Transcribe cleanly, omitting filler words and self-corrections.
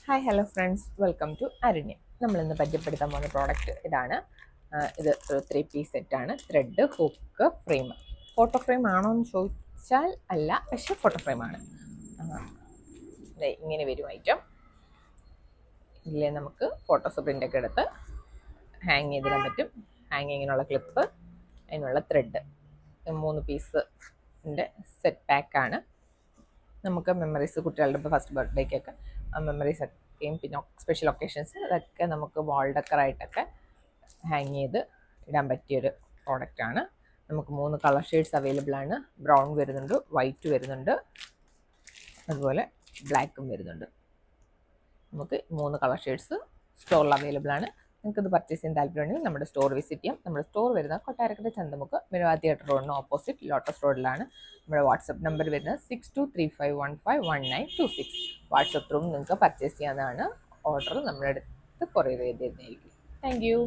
Hi hello friends, welcome to Arunya. നമ്മളിന്ന് പരിചയപ്പെടുത്താൻ പോകുന്ന പ്രോഡക്റ്റ് ഇതാണ്. ഇത് ഒരു 3 പീസ് സെറ്റാണ്. Thread, hook, frame. Photo frame ആണോ എന്ന് ചോദിച്ചാൽ അല്ല, പക്ഷേ ഫോട്ടോ ഫ്രെയിമാണ്. ഇങ്ങനെ വരും ഐറ്റം. ഇതിൽ നമുക്ക് ഫോട്ടോസ് പ്രിൻ്റൊക്കെ എടുത്ത് ഹാങ് ചെയ്തിടാൻ പറ്റും. ഹാങ്ങിങ്ങിനുള്ള ക്ലിപ്പ്, അതിനുള്ള ത്രെഡ്. 3 പീസിൻ്റെ സെറ്റ് പാക്കാണ്. നമുക്ക് മെമ്മറീസ്, കുട്ടികളുടെ ഇപ്പോൾ ഫസ്റ്റ് ബർത്ത്ഡേക്കൊക്കെ മെമ്മറീസ് ഒക്കെയും പിന്നെ സ്പെഷ്യൽ ഒക്കേഷൻസ് അതൊക്കെ നമുക്ക് വാൾ ഡെക്കറായിട്ടൊക്കെ ഹാങ് ചെയ്ത് ഇടാൻ പറ്റിയൊരു പ്രോഡക്റ്റാണ്. നമുക്ക് 3 കളർ ഷെയ്ഡ്സ് അവൈലബിൾ ആണ്. ബ്രൗൺ വരുന്നുണ്ട്, വൈറ്റ് വരുന്നുണ്ട്, അതുപോലെ ബ്ലാക്കും വരുന്നുണ്ട്. നമുക്ക് 3 കളർ ഷെയ്ഡ്സ് സ്റ്റോറിൽ അവൈലബിൾ ആണ്. നിങ്ങൾക്കിത് പർച്ചേസ് ചെയ്യാൻ താല്പര്യമുണ്ടെങ്കിൽ നമ്മുടെ സ്റ്റോർ വിസിറ്റ് ചെയ്യാം. നമ്മുടെ സ്റ്റോർ വരുന്നത് കൊട്ടാരക്കര ചന്തമുക്ക് മിനവ തിയേറ്റർ റോഡിന് ഓപ്പോസിറ്റ് ലോട്ടസ് റോഡിലാണ്. നമ്മുടെ വാട്സപ്പ് നമ്പർ വരുന്നത് 6235151926. വാട്സപ്പ് ത്രൂ നിങ്ങൾക്ക് പർച്ചേസ് ചെയ്യാവുന്നതാണ്. ഓർഡർ നമ്മുടെ അടുത്ത് കൊറിയർ ചെയ്ത് തരുന്നതായിരിക്കും. Thank you.